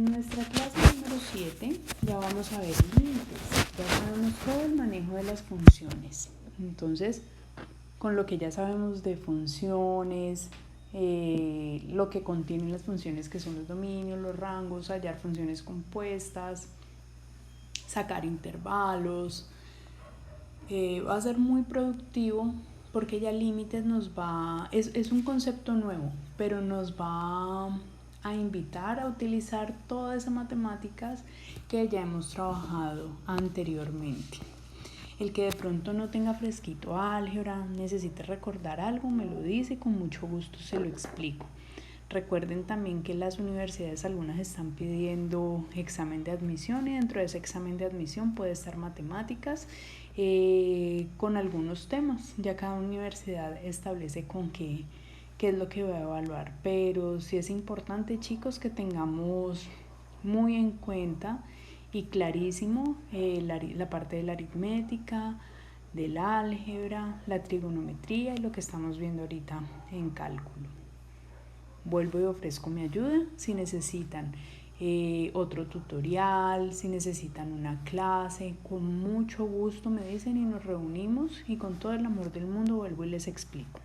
En nuestra clase número 7 ya vamos a ver límites, ya sabemos todo el manejo de las funciones. Entonces, con lo que ya sabemos de funciones, lo que contienen las funciones que son los dominios, los rangos, hallar funciones compuestas, sacar intervalos, va a ser muy productivo porque ya límites es un concepto nuevo, pero nos va a invitar a utilizar todas esas matemáticas que ya hemos trabajado anteriormente. El que de pronto no tenga fresquito álgebra, necesite recordar algo, me lo dice y con mucho gusto se lo explico. Recuerden también que las universidades algunas están pidiendo examen de admisión y dentro de ese examen de admisión puede estar matemáticas con algunos temas. Ya cada universidad establece con qué es lo que va a evaluar, pero sí es importante, chicos, que tengamos muy en cuenta y clarísimo la parte de la aritmética, del álgebra, la trigonometría y lo que estamos viendo ahorita en cálculo. Vuelvo y ofrezco mi ayuda si necesitan otro tutorial, si necesitan una clase, con mucho gusto me dicen y nos reunimos y con todo el amor del mundo vuelvo y les explico.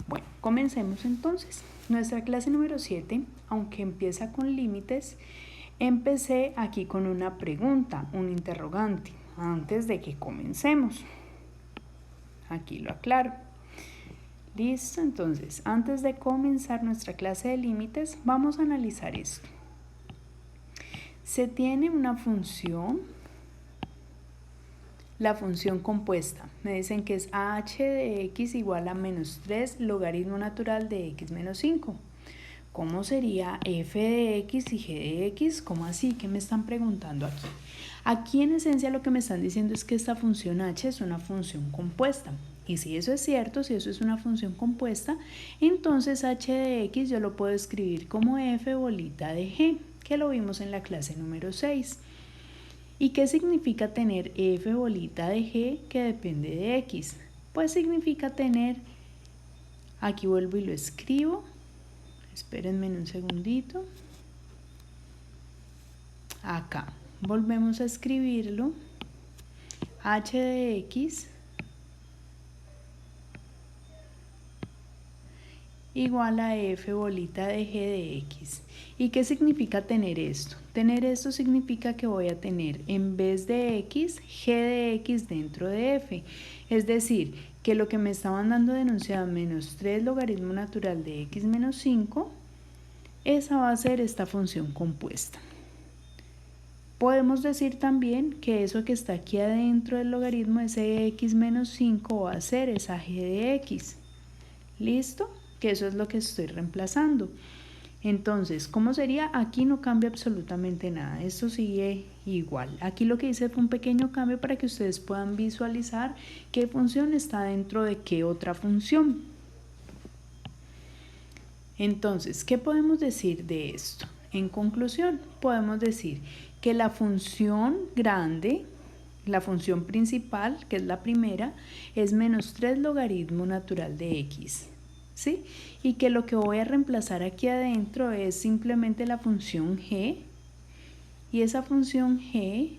Bueno, comencemos entonces. Nuestra clase número 7, aunque empieza con límites, empecé aquí con una pregunta, un interrogante, antes de que comencemos. Aquí lo aclaro. Listo, entonces, antes de comenzar nuestra clase de límites, vamos a analizar esto. Se tiene una función, la función compuesta. Me dicen que es h de x igual a menos 3 logaritmo natural de x menos 5. ¿Cómo sería f de x y g de x? ¿Cómo así? ¿Qué me están preguntando aquí? Aquí en esencia lo que me están diciendo es que esta función h es una función compuesta. Y si eso es cierto, si eso es una función compuesta, entonces h de x yo lo puedo escribir como f bolita de g, que lo vimos en la clase número 6. ¿Y qué significa tener f bolita de g que depende de x? Pues significa tener, aquí vuelvo y lo escribo, espérenme un segundito, acá volvemos a escribirlo, h de x igual a f bolita de g de x. ¿Y qué significa tener esto? Tener esto significa que voy a tener en vez de x, g de x dentro de f. Es decir, que lo que me estaban dando de enunciado menos 3 logaritmo natural de x menos 5, esa va a ser esta función compuesta. Podemos decir también que eso que está aquí adentro del logaritmo, ese x menos 5, va a ser esa g de x. ¿Listo? Que eso es lo que estoy reemplazando. Entonces, ¿cómo sería? Aquí no cambia absolutamente nada, esto sigue igual. Aquí lo que hice fue un pequeño cambio para que ustedes puedan visualizar qué función está dentro de qué otra función. Entonces, ¿qué podemos decir de esto? En conclusión, podemos decir que la función grande, la función principal, que es la primera, es menos 3 logaritmo natural de x. ¿Sí? Y que lo que voy a reemplazar aquí adentro es simplemente la función g, y esa función g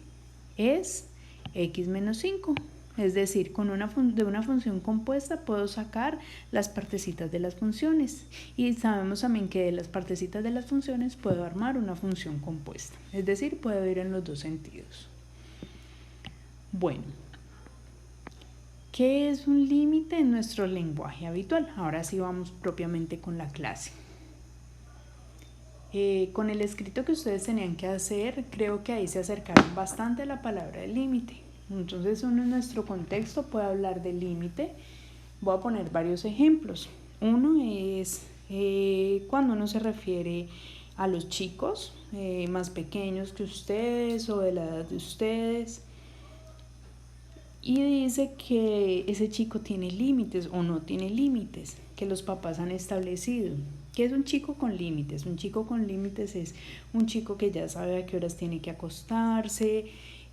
es x menos 5. Es decir, de una función compuesta puedo sacar las partecitas de las funciones. Y sabemos también que de las partecitas de las funciones puedo armar una función compuesta. Es decir, puedo ir en los dos sentidos. Bueno, ¿qué es un límite en nuestro lenguaje habitual? Ahora sí vamos propiamente con la clase. Con el escrito que ustedes tenían que hacer, creo que ahí se acercaron bastante a la palabra de límite. Entonces uno en nuestro contexto puede hablar de límite. Voy a poner varios ejemplos. Uno es cuando uno se refiere a los chicos más pequeños que ustedes o de la edad de ustedes, y dice que ese chico tiene límites o no tiene límites que los papás han establecido. ¿Qué es un chico con límites? Un chico con límites es un chico que ya sabe a qué horas tiene que acostarse,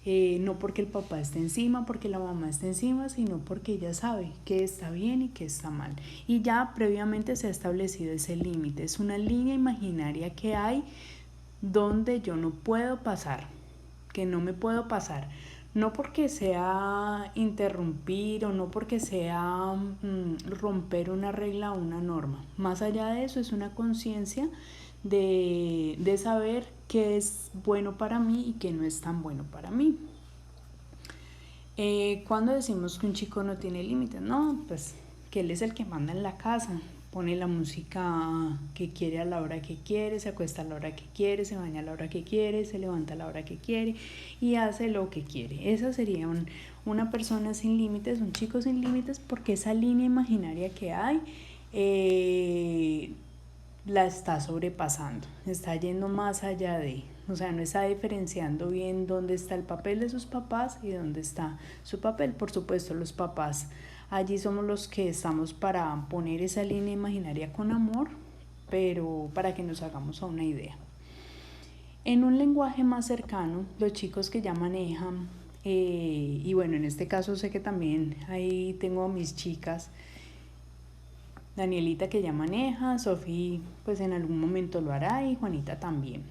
no porque el papá esté encima, porque la mamá esté encima, sino porque ella sabe qué está bien y qué está mal. Y ya previamente se ha establecido ese límite. Es una línea imaginaria que hay donde yo no puedo pasar, que no me puedo pasar. No porque sea interrumpir o no porque sea romper una regla o una norma. Más allá de eso es una conciencia de saber qué es bueno para mí y qué no es tan bueno para mí. Cuando decimos que un chico no tiene límites, no, pues que él es el que manda en la casa, pone la música que quiere a la hora que quiere, se acuesta a la hora que quiere, se baña a la hora que quiere, se levanta a la hora que quiere y hace lo que quiere. Esa sería una persona sin límites, un chico sin límites, porque esa línea imaginaria que hay la está sobrepasando, está yendo más allá de, o sea, no está diferenciando bien dónde está el papel de sus papás y dónde está su papel. Por supuesto, los papás allí somos los que estamos para poner esa línea imaginaria con amor, pero para que nos hagamos a una idea. En un lenguaje más cercano, los chicos que ya manejan, y bueno, en este caso sé que también ahí tengo a mis chicas, Danielita que ya maneja, Sofía pues en algún momento lo hará y Juanita también.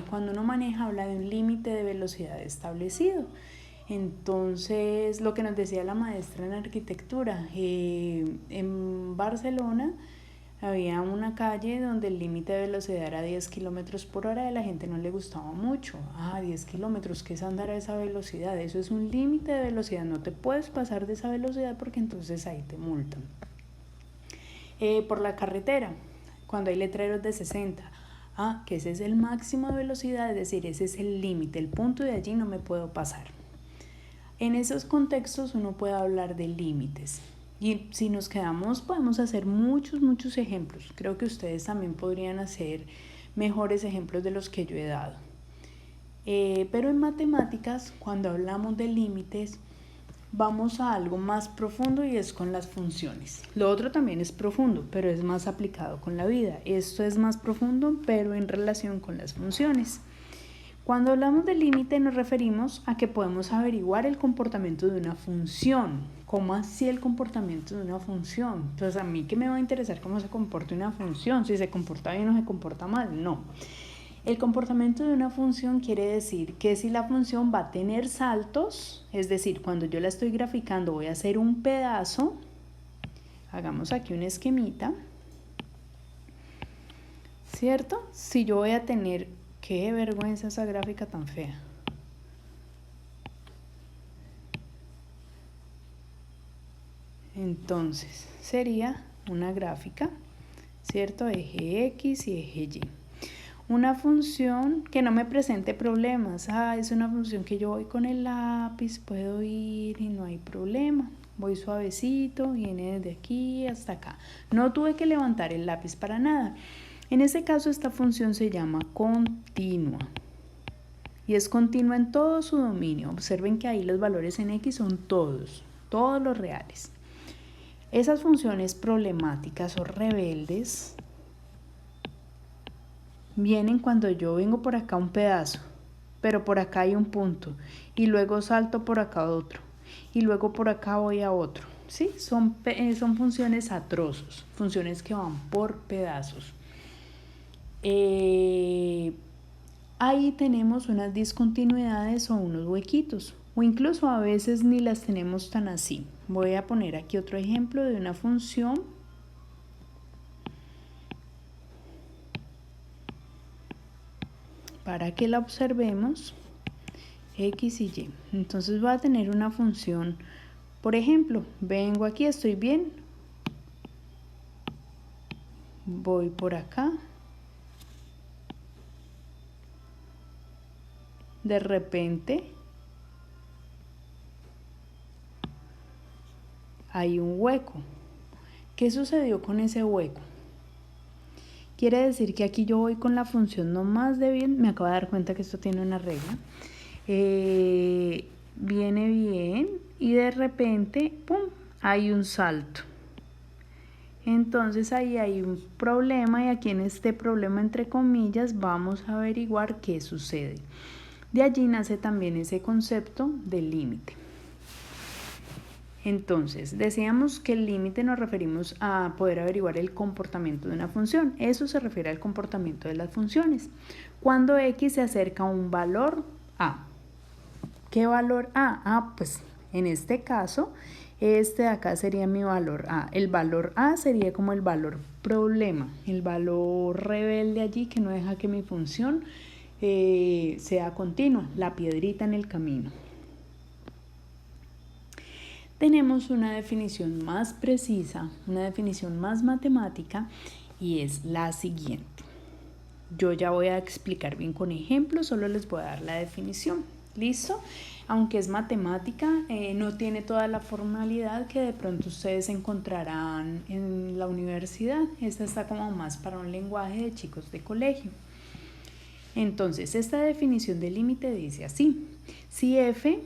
Cuando uno maneja habla de un límite de velocidad establecido. Entonces, lo que nos decía la maestra en arquitectura, en Barcelona había una calle donde el límite de velocidad era 10 kilómetros por hora y a la gente no le gustaba mucho. 10 kilómetros, ¿qué es andar a esa velocidad? Eso es un límite de velocidad, no te puedes pasar de esa velocidad porque entonces ahí te multan. Por la carretera, cuando hay letreros de 60, que ese es el máximo de velocidad, es decir, ese es el límite, el punto de allí no me puedo pasar. En esos contextos uno puede hablar de límites y si nos quedamos podemos hacer muchos ejemplos. Creo que ustedes también podrían hacer mejores ejemplos de los que yo he dado. Pero en matemáticas, cuando hablamos de límites, vamos a algo más profundo y es con las funciones. Lo otro también es profundo, pero es más aplicado con la vida. Esto es más profundo, pero en relación con las funciones. Cuando hablamos de límite nos referimos a que podemos averiguar el comportamiento de una función. ¿Cómo así el comportamiento de una función? Entonces, ¿a mí qué me va a interesar cómo se comporta una función? Si se comporta bien o se comporta mal. No. El comportamiento de una función quiere decir que si la función va a tener saltos, es decir, cuando yo la estoy graficando voy a hacer un pedazo, hagamos aquí un esquemita, ¿cierto? Si yo voy a tener, qué vergüenza esa gráfica tan fea. Entonces, sería una gráfica, ¿cierto? Eje X y eje Y. Una función que no me presente problemas. Es una función que yo voy con el lápiz, puedo ir y no hay problema. Voy suavecito, viene desde aquí hasta acá. No tuve que levantar el lápiz para nada. En ese caso, esta función se llama continua. Y es continua en todo su dominio. Observen que ahí los valores en X son todos los reales. Esas funciones problemáticas o rebeldes vienen cuando yo vengo por acá un pedazo, pero por acá hay un punto y luego salto por acá otro y luego por acá voy a otro. ¿Sí? Son funciones a trozos, funciones que van por pedazos. Ahí tenemos unas discontinuidades o unos huequitos, o incluso a veces ni las tenemos tan así. Voy a poner aquí otro ejemplo de una función para que la observemos, X y Y. Entonces voy a tener una función, por ejemplo, vengo aquí, estoy bien, voy por acá, de repente hay un hueco. ¿Qué sucedió con ese hueco? Quiere decir que aquí yo voy con la función no más de bien, me acabo de dar cuenta que esto tiene una regla, viene bien y de repente, ¡pum!, hay un salto. Entonces ahí hay un problema y aquí en este problema entre comillas vamos a averiguar qué sucede. De allí nace también ese concepto del límite. Entonces, decíamos que el límite nos referimos a poder averiguar el comportamiento de una función. Eso se refiere al comportamiento de las funciones. cuando x se acerca a un valor a. ¿Qué valor a? Pues en este caso, este de acá sería mi valor a. El valor a sería como el valor problema, el valor rebelde allí que no deja que mi función sea continua, la piedrita en el camino. Tenemos una definición más precisa, una definición más matemática y es la siguiente. Yo ya voy a explicar bien con ejemplos, solo les voy a dar la definición. ¿Listo? Aunque es matemática, no tiene toda la formalidad que de pronto ustedes encontrarán en la universidad. Esta está como más para un lenguaje de chicos de colegio. Entonces, esta definición de límite dice así: si f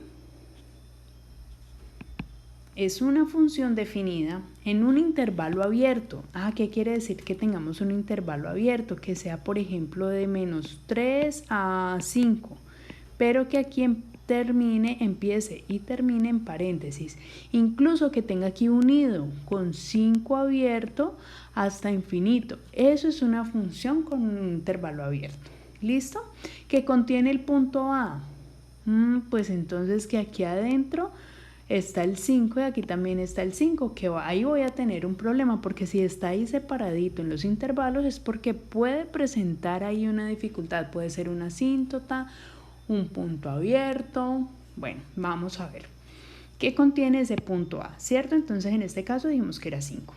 es una función definida en un intervalo abierto. ¿Qué quiere decir que tengamos un intervalo abierto? Que sea, por ejemplo, de menos 3 a 5, pero que aquí empiece y termine en paréntesis. Incluso que tenga aquí unido con 5 abierto hasta infinito. Eso es una función con un intervalo abierto. ¿Listo? Que contiene el punto A. Pues entonces que aquí adentro está el 5 y aquí también está el 5, que ahí voy a tener un problema, porque si está ahí separadito en los intervalos es porque puede presentar ahí una dificultad, puede ser una asíntota, un punto abierto. Bueno, vamos a ver qué contiene ese punto A, ¿cierto? Entonces en este caso dijimos que era 5.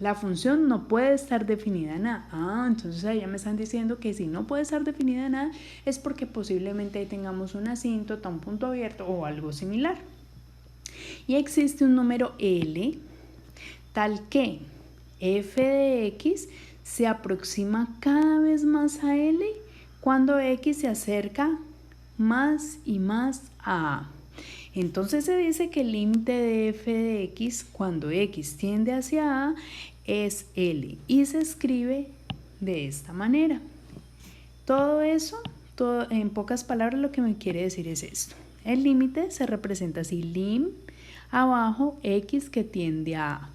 La función no puede estar definida en A. Entonces ahí ya me están diciendo que si no puede estar definida en A es porque posiblemente ahí tengamos una asíntota, un punto abierto o algo similar. Y existe un número L tal que f de x se aproxima cada vez más a L cuando x se acerca más y más a A. Entonces se dice que el límite de f de x cuando x tiende hacia A es L y se escribe de esta manera. Todo eso, en pocas palabras, lo que me quiere decir es esto. El límite se representa así: lim abajo x que tiende a A,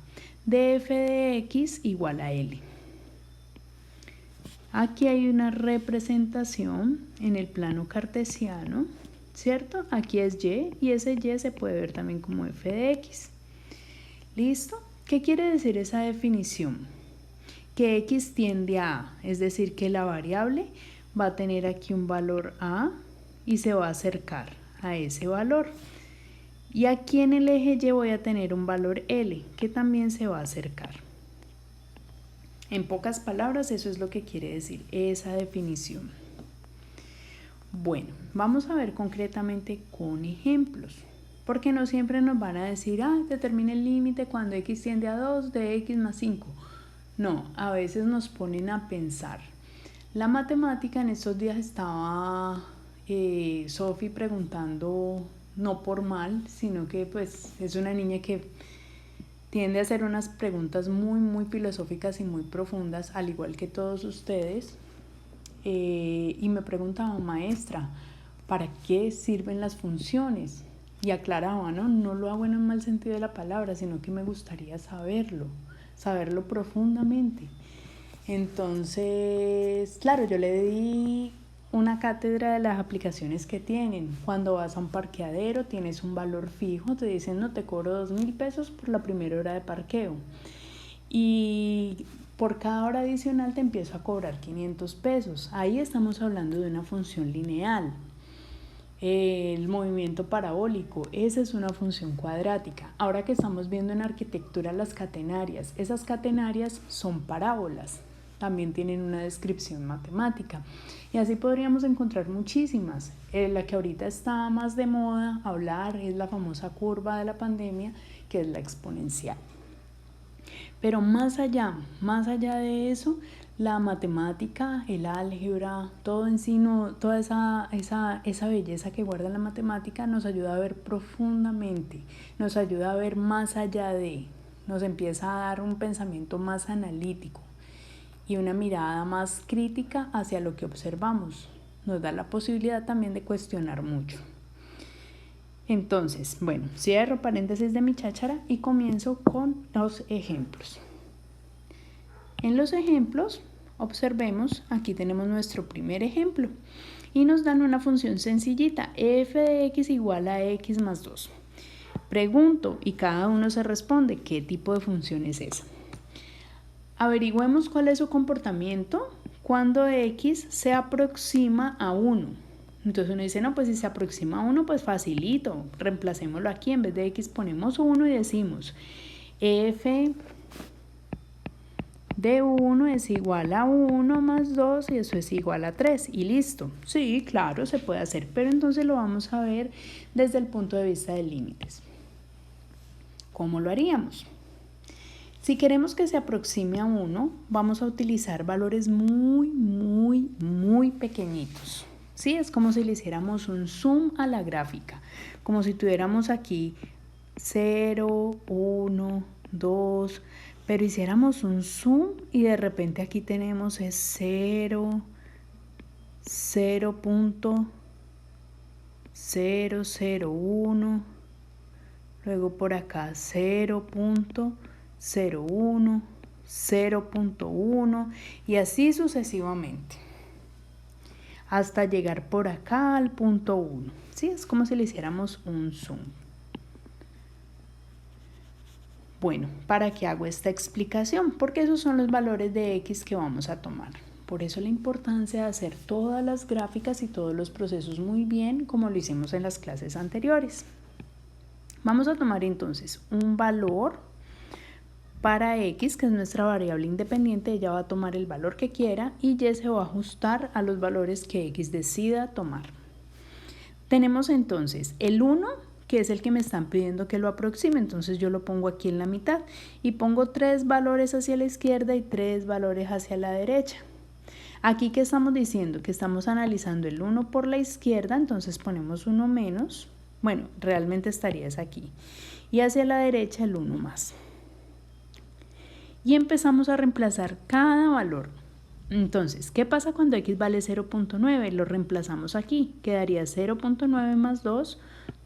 de f de x igual a L. Aquí hay una representación en el plano cartesiano, ¿cierto? Aquí es y y ese y se puede ver también como f de x. ¿Listo? ¿Qué quiere decir esa definición? Que x tiende a A, es decir, que la variable va a tener aquí un valor A y se va a acercar a ese valor. Y aquí en el eje Y voy a tener un valor L que también se va a acercar. En pocas palabras, eso es lo que quiere decir esa definición. Bueno, vamos a ver concretamente con ejemplos, porque no siempre nos van a decir, determine el límite cuando x tiende a 2 de x más 5. No, a veces nos ponen a pensar. La matemática, en estos días estaba Sofi preguntando, no por mal, sino que pues es una niña que tiende a hacer unas preguntas muy filosóficas y muy profundas, al igual que todos ustedes, y me preguntaba: maestra, ¿para qué sirven las funciones? Y aclaraba, no lo hago en un mal sentido de la palabra, sino que me gustaría saberlo profundamente. Entonces, claro, yo le di una cátedra de las aplicaciones que tienen. Cuando vas a un parqueadero tienes un valor fijo, te dicen no, te cobro 2.000 pesos por la primera hora de parqueo y por cada hora adicional te empiezo a cobrar 500 pesos. Ahí estamos hablando de una función lineal. El movimiento parabólico, esa es una función cuadrática. Ahora que estamos viendo en arquitectura las catenarias, esas catenarias son parábolas, también tienen una descripción matemática y así podríamos encontrar muchísimas. La que ahorita está más de moda hablar es la famosa curva de la pandemia, que es la exponencial. Pero más allá de eso, la matemática, el álgebra, todo en sí, toda esa belleza que guarda la matemática nos ayuda a ver profundamente, nos ayuda a ver más allá de, nos empieza a dar un pensamiento más analítico y una mirada más crítica hacia lo que observamos. Nos da la posibilidad también de cuestionar mucho. Entonces, bueno, cierro paréntesis de mi cháchara y comienzo con los ejemplos. En los ejemplos Observemos, aquí tenemos nuestro primer ejemplo y nos dan una función sencillita, f de x igual a x más 2. Pregunto y cada uno se responde qué tipo de función es esa. Averigüemos cuál es su comportamiento cuando x se aproxima a 1. Entonces uno dice, no, pues si se aproxima a 1, pues facilito, reemplacémoslo aquí, en vez de x ponemos 1 y decimos f de 1 es igual a 1 más 2 y eso es igual a 3 y listo. Sí, claro, se puede hacer, pero entonces lo vamos a ver desde el punto de vista de límites. ¿Cómo lo haríamos? Si queremos que se aproxime a 1, vamos a utilizar valores muy pequeñitos. ¿Sí? Es como si le hiciéramos un zoom a la gráfica, como si tuviéramos aquí 0, 1, 2, pero hiciéramos un zoom y de repente aquí tenemos es 0, 0.001, luego por acá 0.01, 0.1 y así sucesivamente hasta llegar por acá al punto 1. ¿Sí? Es como si le hiciéramos un zoom. Bueno, ¿para qué hago esta explicación? Porque esos son los valores de x que vamos a tomar. Por eso la importancia de hacer todas las gráficas y todos los procesos muy bien, como lo hicimos en las clases anteriores. Vamos a tomar entonces un valor para x, que es nuestra variable independiente. Ella va a tomar el valor que quiera y y se va a ajustar a los valores que x decida tomar. Tenemos entonces el 1, que es el que me están pidiendo que lo aproxime, entonces yo lo pongo aquí en la mitad y pongo 3 valores hacia la izquierda y 3 valores hacia la derecha. Aquí, ¿qué estamos diciendo? Que estamos analizando el 1 por la izquierda, entonces ponemos 1 menos, bueno, realmente estarías aquí, y hacia la derecha el 1 más. Y empezamos a reemplazar cada valor. Entonces, ¿qué pasa cuando x vale 0.9? Lo reemplazamos aquí, quedaría 0.9 más 2,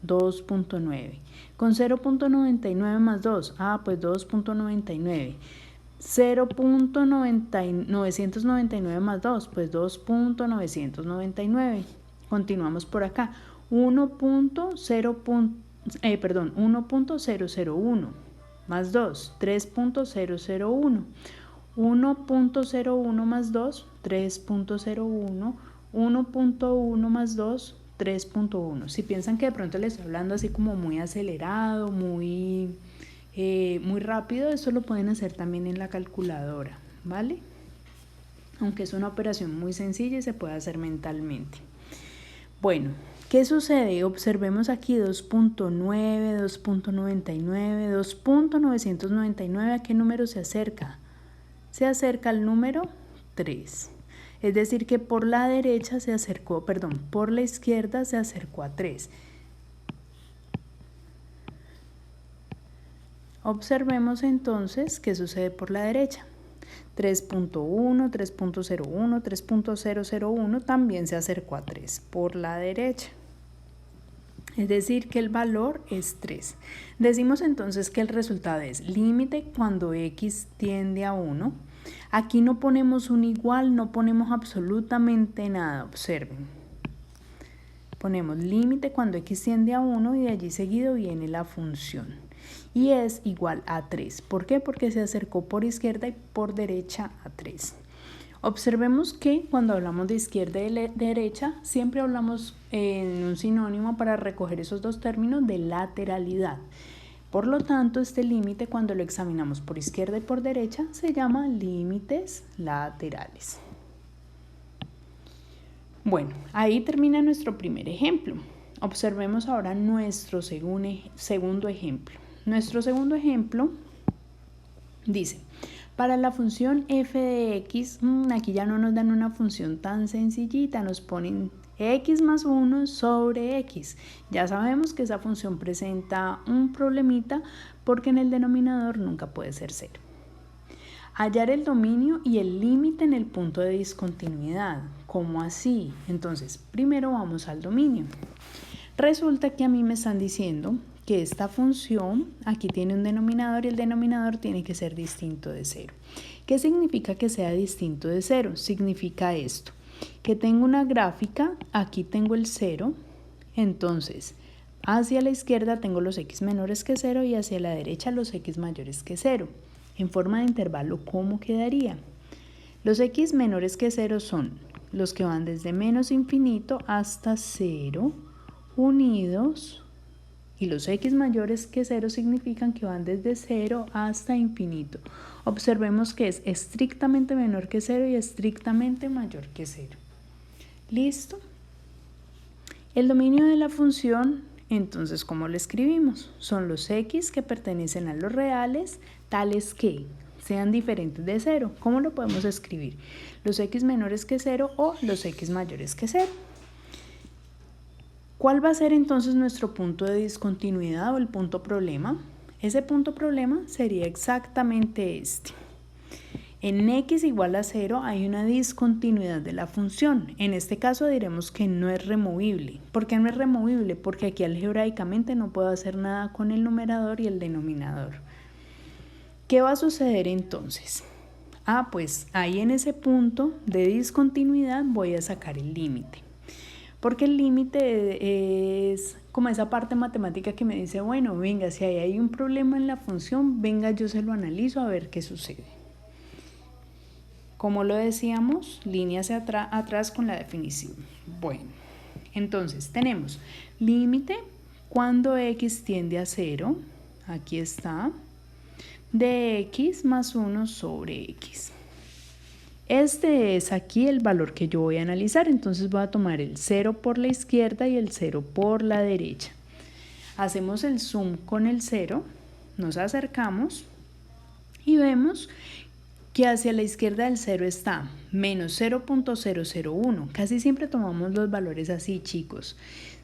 2.9. Con 0.99 más 2, pues 2.99. 0.999 más 2, pues 2.999. Continuamos por acá. 1.001 más 2, 3.001. 1.01 más 2, 3.01, 1.1 más 2, 3.1. Si piensan que de pronto les estoy hablando así como muy acelerado, muy rápido, eso lo pueden hacer también en la calculadora, ¿vale? Aunque es una operación muy sencilla y se puede hacer mentalmente. Bueno, ¿qué sucede? Observemos aquí 2.9, 2.99, 2.999, ¿a qué número se acerca? Se acerca al número 3. Es decir, que por la derecha se acercó, por la izquierda se acercó a 3. Observemos entonces qué sucede por la derecha. 3.1, 3.01, 3.001 también se acercó a 3 por la derecha. Es decir, que el valor es 3. Decimos entonces que el resultado es límite cuando x tiende a 1. Aquí no ponemos un igual, no ponemos absolutamente nada, observen. Ponemos límite cuando x tiende a 1 y de allí seguido viene la función. Y es igual a 3. ¿Por qué? Porque se acercó por izquierda y por derecha a 3. Observemos que cuando hablamos de izquierda y derecha, siempre hablamos en un sinónimo para recoger esos dos términos de lateralidad. Por lo tanto, este límite, cuando lo examinamos por izquierda y por derecha, se llama límites laterales. Bueno, ahí termina nuestro primer ejemplo. Observemos ahora nuestro segundo ejemplo. Nuestro segundo ejemplo dice: para la función f de x, aquí ya no nos dan una función tan sencillita, nos ponen x más 1 sobre x. Ya sabemos que esa función presenta un problemita porque en el denominador nunca puede ser 0. Hallar el dominio y el límite en el punto de discontinuidad. ¿Cómo así? Entonces, primero vamos al dominio. Resulta que a mí me están diciendo que esta función aquí tiene un denominador y el denominador tiene que ser distinto de 0. ¿Qué significa que sea distinto de 0? Significa esto, que tengo una gráfica, aquí tengo el 0, entonces hacia la izquierda tengo los x menores que 0 y hacia la derecha los x mayores que 0. En forma de intervalo, ¿cómo quedaría? Los x menores que 0 son los que van desde menos infinito hasta 0 unidos, y los x mayores que 0 significan que van desde 0 hasta infinito. Observemos que es estrictamente menor que 0 y estrictamente mayor que 0. ¿Listo? El dominio de la función, entonces, ¿cómo lo escribimos? Son los x que pertenecen a los reales, tales que sean diferentes de 0. ¿Cómo lo podemos escribir? Los x menores que 0 o los x mayores que 0. ¿Cuál va a ser entonces nuestro punto de discontinuidad o el punto problema? Ese punto problema sería exactamente este. En x igual a 0 hay una discontinuidad de la función. En este caso diremos que no es removible. ¿Por qué no es removible? Porque aquí algebraicamente no puedo hacer nada con el numerador y el denominador. ¿Qué va a suceder entonces? Pues ahí en ese punto de discontinuidad voy a sacar el límite. Porque el límite es como esa parte matemática que me dice, bueno, venga, si hay un problema en la función, venga, yo se lo analizo a ver qué sucede. Como lo decíamos, línea hacia atrás con la definición. Bueno, entonces tenemos límite cuando x tiende a 0, aquí está, de x más 1 sobre x. Este es aquí el valor que yo voy a analizar, entonces voy a tomar el 0 por la izquierda y el 0 por la derecha. Hacemos el zoom con el 0, nos acercamos y vemos que hacia la izquierda del 0 está menos 0.001. Casi siempre tomamos los valores así, chicos.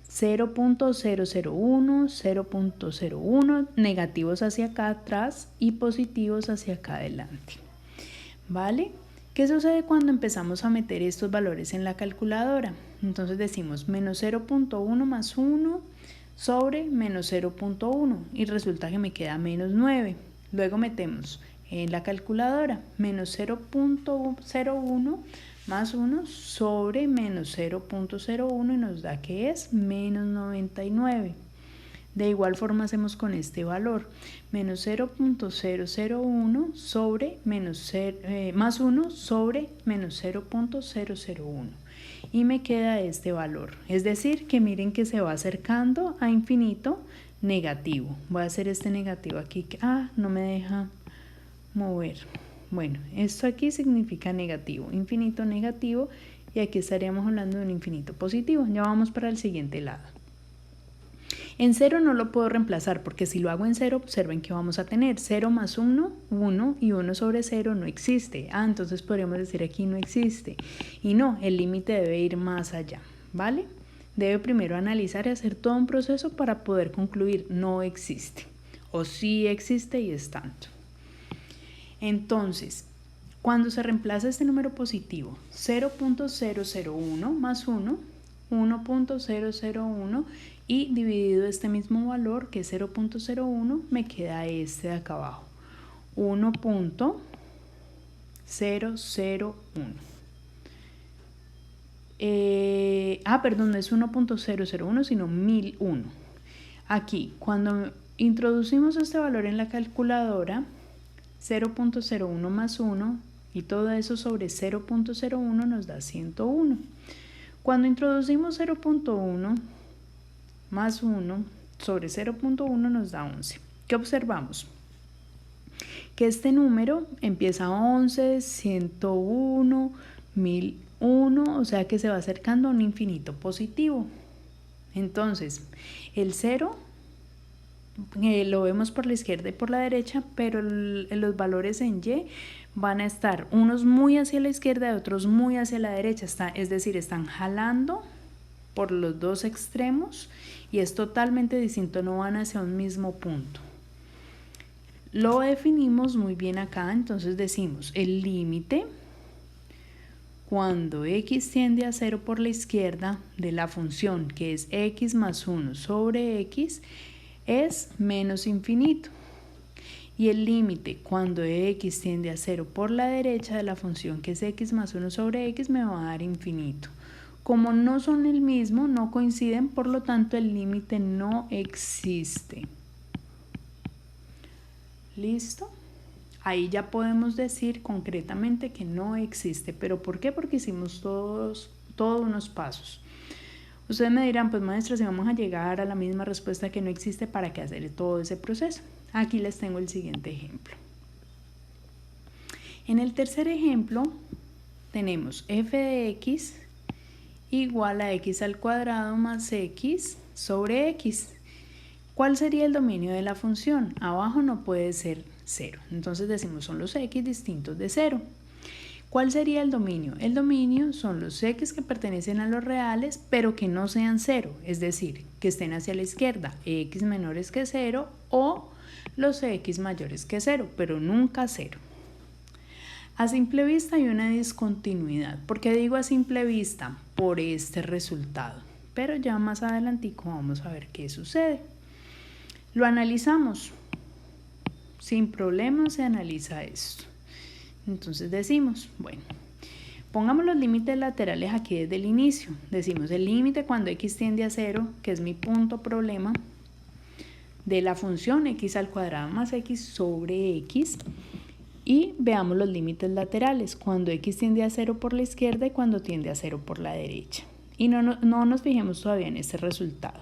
0.001, 0.01, negativos hacia acá atrás y positivos hacia acá adelante. ¿Vale? ¿Qué sucede cuando empezamos a meter estos valores en la calculadora? Entonces decimos menos 0.1 más 1 sobre menos 0.1 y resulta que me queda menos 9. Luego metemos en la calculadora menos 0.01 más 1 sobre menos 0.01 y nos da que es menos 99. De igual forma hacemos con este valor, menos 0.001 sobre más 1 sobre menos 0.001 y me queda este valor. Es decir, que miren que se va acercando a infinito negativo. Voy a hacer este negativo aquí que no me deja mover. Bueno, esto aquí significa negativo, infinito negativo, y aquí estaríamos hablando de un infinito positivo. Ya vamos para el siguiente lado. En 0 no lo puedo reemplazar porque si lo hago en 0, observen que vamos a tener 0 más 1, 1 y 1 sobre 0 no existe. Entonces podríamos decir aquí no existe. Y no, el límite debe ir más allá, ¿vale? Debe primero analizar y hacer todo un proceso para poder concluir no existe o sí existe y es tanto. Entonces, cuando se reemplaza este número positivo, 0.001 más 1, 1.001 y dividido este mismo valor que es 0.01 me queda este de acá abajo, 1.001. Perdón, no es 1.001 sino 1001. Aquí cuando introducimos este valor en la calculadora, 0.01 más 1 y todo eso sobre 0.01 nos da 101. Cuando introducimos 0.1 más 1 sobre 0.1 nos da 11. ¿Qué observamos? Que este número empieza 11, 101, 1001, o sea que se va acercando a un infinito positivo. Entonces, el 0 lo vemos por la izquierda y por la derecha, pero los valores en Y van a estar unos muy hacia la izquierda y otros muy hacia la derecha, es decir, están jalando por los dos extremos y es totalmente distinto, no van hacia un mismo punto. Lo definimos muy bien acá, entonces decimos el límite cuando x tiende a 0 por la izquierda de la función que es x más 1 sobre x es menos infinito. y el límite cuando x tiende a 0 por la derecha de la función que es x más 1 sobre x me va a dar infinito. Como no son el mismo, no coinciden, por lo tanto el límite no existe. ¿Listo? Ahí ya podemos decir concretamente que no existe. ¿Pero por qué? Porque hicimos todos unos pasos. Ustedes me dirán, pues maestra, si vamos a llegar a la misma respuesta que no existe, ¿para qué hacer todo ese proceso? Aquí les tengo el siguiente ejemplo. En el tercer ejemplo tenemos f de x igual a x al cuadrado más x sobre x. ¿Cuál sería el dominio de la función? Abajo no puede ser 0. Entonces decimos son los x distintos de 0. ¿Cuál sería el dominio? El dominio son los x que pertenecen a los reales, pero que no sean 0, es decir, que estén hacia la izquierda, x menores que 0 o los x mayores que 0, pero nunca 0. A simple vista hay una discontinuidad. ¿Por qué digo a simple vista? Por este resultado. Pero ya más adelantico vamos a ver qué sucede. Lo analizamos. Sin problema se analiza esto. Entonces decimos, bueno, pongamos los límites laterales aquí desde el inicio. Decimos el límite cuando x tiende a 0, que es mi punto problema, de la función x al cuadrado más x sobre x. Y veamos los límites laterales, cuando x tiende a 0 por la izquierda y cuando tiende a 0 por la derecha. Y no nos fijemos todavía en este resultado.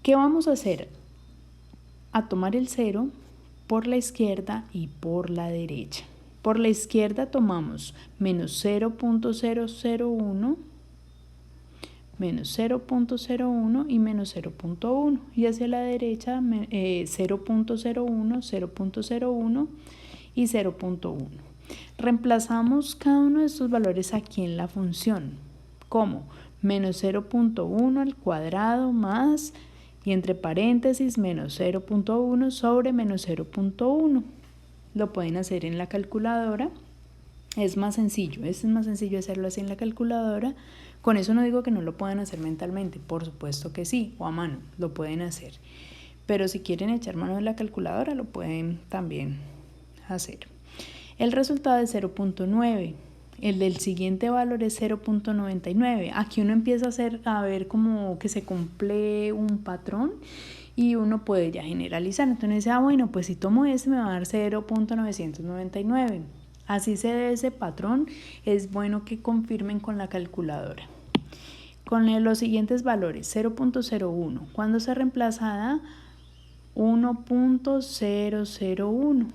¿Qué vamos a hacer? A tomar el 0 por la izquierda y por la derecha. Por la izquierda tomamos menos 0.001, menos 0.01 y menos 0.1. Y hacia la derecha 0.01, 0.01 y 0.1. Reemplazamos cada uno de estos valores aquí en la función. ¿Cómo? Menos 0.1 al cuadrado más, y entre paréntesis, menos 0.1 sobre menos 0.1. Lo pueden hacer en la calculadora. Es más sencillo hacerlo así en la calculadora. Con eso no digo que no lo puedan hacer mentalmente, por supuesto que sí, o a mano, lo pueden hacer. Pero si quieren echar mano de la calculadora, lo pueden también hacer. El resultado es 0.9. El del siguiente valor es 0.99. Aquí uno empieza a ver como que se cumple un patrón y uno puede ya generalizar. Entonces dice, bueno, pues si tomo este me va a dar 0.999. Así se ve ese patrón. Es bueno que confirmen con la calculadora. Con los siguientes valores, 0.01. Cuando se reemplaza da 1.001.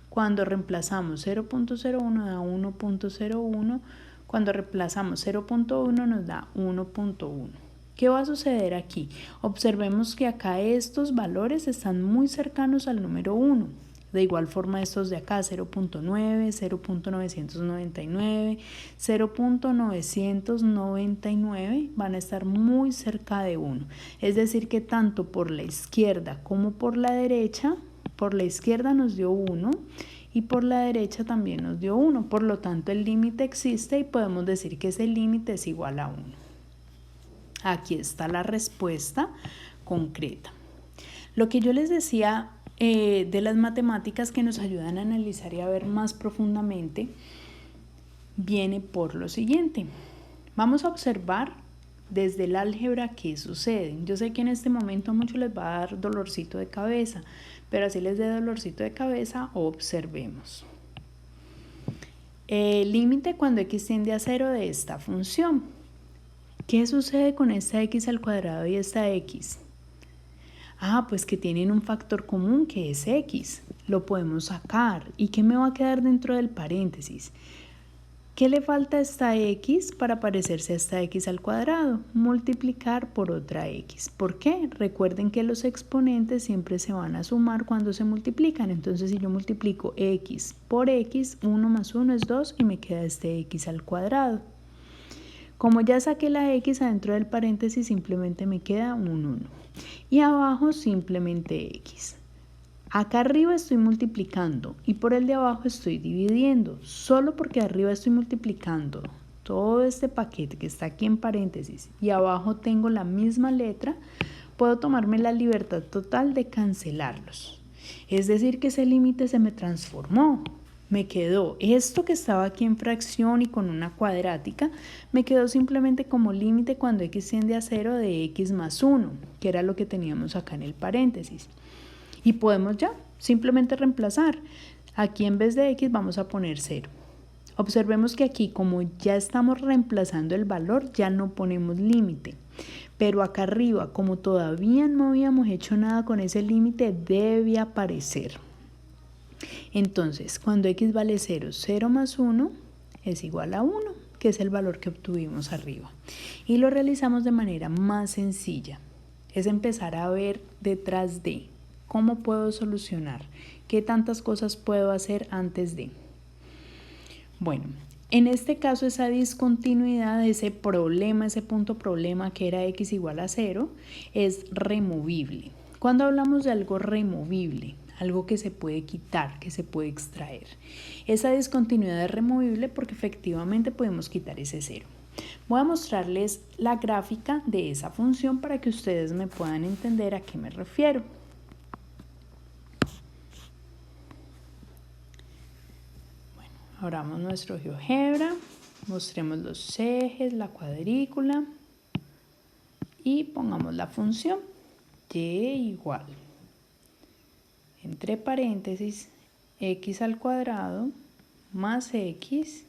Cuando reemplazamos 0.01 da 1.01. Cuando reemplazamos 0.1 nos da 1.1. ¿Qué va a suceder aquí? Observemos que acá estos valores están muy cercanos al número 1. De igual forma estos de acá, 0.9, 0.999, 0.999 van a estar muy cerca de 1. Es decir que tanto por la izquierda como por la derecha, por la izquierda nos dio 1 y por la derecha también nos dio 1. Por lo tanto el límite existe y podemos decir que ese límite es igual a 1. Aquí está la respuesta concreta. Lo que yo les decía de las matemáticas que nos ayudan a analizar y a ver más profundamente viene por lo siguiente. Vamos a observar desde el álgebra qué sucede. Yo sé que en este momento a muchos les va a dar dolorcito de cabeza, pero así les dé dolorcito de cabeza, observemos. El límite cuando x tiende a 0 de esta función. ¿Qué sucede con esta x al cuadrado y esta x? Pues que tienen un factor común que es x. Lo podemos sacar. ¿Y qué me va a quedar dentro del paréntesis? ¿Qué le falta a esta x para parecerse a esta x al cuadrado? Multiplicar por otra x. ¿Por qué? Recuerden que los exponentes siempre se van a sumar cuando se multiplican. Entonces si yo multiplico x por x, 1 más 1 es 2 y me queda este x al cuadrado. Como ya saqué la x adentro del paréntesis, simplemente me queda un 1. Y abajo simplemente x. Acá arriba estoy multiplicando y por el de abajo estoy dividiendo. Solo porque arriba estoy multiplicando todo este paquete que está aquí en paréntesis y abajo tengo la misma letra, puedo tomarme la libertad total de cancelarlos. Es decir, que ese límite se me transformó. Me quedó esto que estaba aquí en fracción y con una cuadrática, me quedó simplemente como límite cuando x tiende a 0 de x más 1, que era lo que teníamos acá en el paréntesis. Y podemos ya simplemente reemplazar. Aquí en vez de x vamos a poner 0. Observemos que aquí, como ya estamos reemplazando el valor, ya no ponemos límite. Pero acá arriba, como todavía no habíamos hecho nada con ese límite, debe aparecer. Entonces, cuando x vale 0, 0 más 1 es igual a 1, que es el valor que obtuvimos arriba. Y lo realizamos de manera más sencilla. Es empezar a ver detrás de cómo puedo solucionar, qué tantas cosas puedo hacer antes de. Bueno, en este caso esa discontinuidad, ese problema, ese punto problema que era x igual a 0, es removible. Cuando hablamos de algo removible, algo que se puede quitar, que se puede extraer, esa discontinuidad es removible porque efectivamente podemos quitar ese 0. Voy a mostrarles la gráfica de esa función para que ustedes me puedan entender a qué me refiero. Abramos nuestro GeoGebra, mostremos los ejes, la cuadrícula y pongamos la función y igual, entre paréntesis, x al cuadrado más x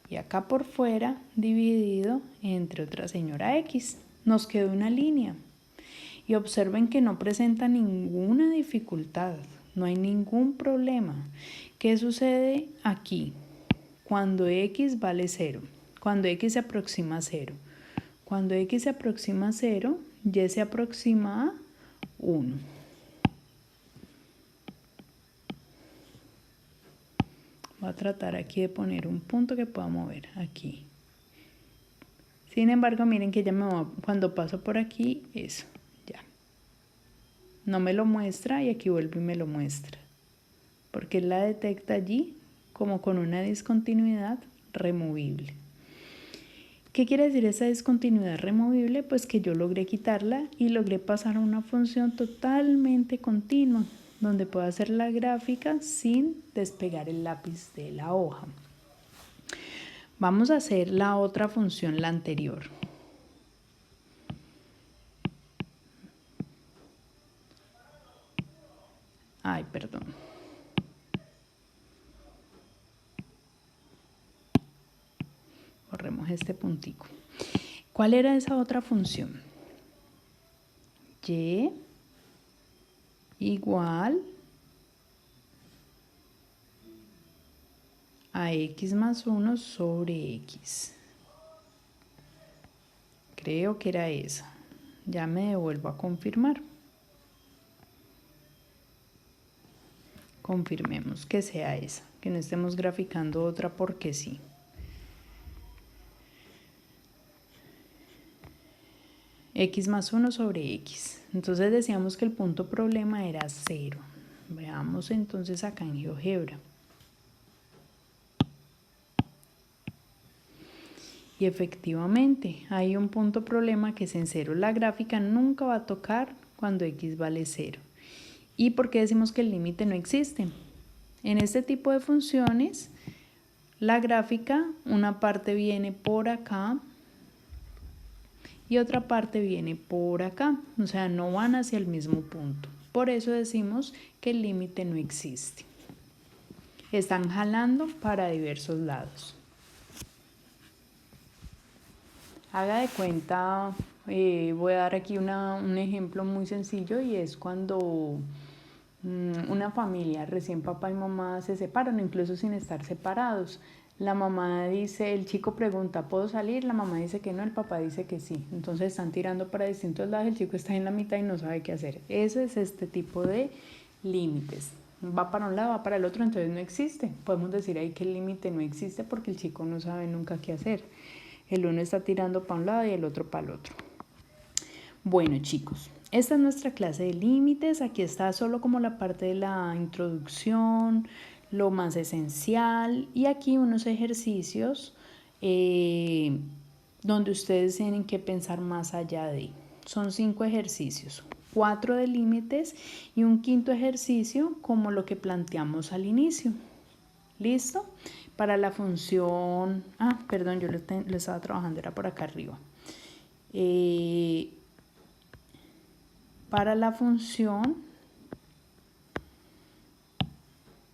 y acá por fuera dividido entre otra señora x. Nos quedó una línea y observen que no presenta ninguna dificultad, no hay ningún problema. ¿Qué sucede aquí? Cuando x vale 0, cuando x se aproxima a 0. Cuando x se aproxima a 0, y se aproxima a 1. Voy a tratar aquí de poner un punto que pueda mover aquí. Sin embargo, miren que ya me va, cuando paso por aquí, eso, ya. No me lo muestra y aquí vuelve y me lo muestra. Porque él la detecta allí como con una discontinuidad removible. ¿Qué quiere decir esa discontinuidad removible? Pues que yo logré quitarla y logré pasar a una función totalmente continua, donde puedo hacer la gráfica sin despegar el lápiz de la hoja. Vamos a hacer la otra función, la anterior. Ay, perdón. Borremos este puntico. ¿Cuál era esa otra función? Y igual a x más 1 sobre x. Creo que era esa. Ya me devuelvo a confirmar. Confirmemos que sea esa, que no estemos graficando otra porque sí. X más 1 sobre x. Entonces decíamos que el punto problema era 0. Veamos entonces acá en GeoGebra. Y efectivamente hay un punto problema que es en 0. La gráfica nunca va a tocar cuando x vale 0. ¿Y por qué decimos que el límite no existe? En este tipo de funciones, la gráfica, una parte viene por acá y otra parte viene por acá, o sea, no van hacia el mismo punto. Por eso decimos que el límite no existe. Están jalando para diversos lados. Haga de cuenta, voy a dar aquí un ejemplo muy sencillo y es cuando una familia, recién papá y mamá se separan, incluso sin estar separados. La mamá dice, el chico pregunta, ¿puedo salir? La mamá dice que no, el papá dice que sí. Entonces están tirando para distintos lados, el chico está en la mitad y no sabe qué hacer. Ese es este tipo de límites. Va para un lado, va para el otro, entonces no existe. Podemos decir ahí que el límite no existe porque el chico no sabe nunca qué hacer. El uno está tirando para un lado y el otro para el otro. Bueno, chicos, esta es nuestra clase de límites. Aquí está solo como la parte de la introducción, lo más esencial, y aquí unos ejercicios donde ustedes tienen que pensar más allá de. Son 5 ejercicios. 4 de límites y un quinto ejercicio como lo que planteamos al inicio. ¿Listo? Para la función, perdón, yo lo estaba trabajando, era por acá arriba. Para la función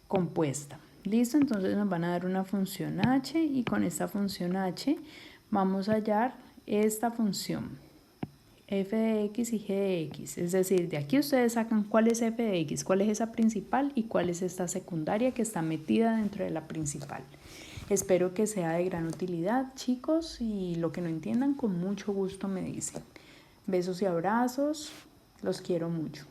compuesta. ¿Listo? Entonces nos van a dar una función h y con esta función h vamos a hallar esta función f de x y g de x. Es decir, de aquí ustedes sacan cuál es f de x, cuál es esa principal y cuál es esta secundaria que está metida dentro de la principal. Espero que sea de gran utilidad, chicos, y lo que no entiendan con mucho gusto me dicen. Besos y abrazos, los quiero mucho.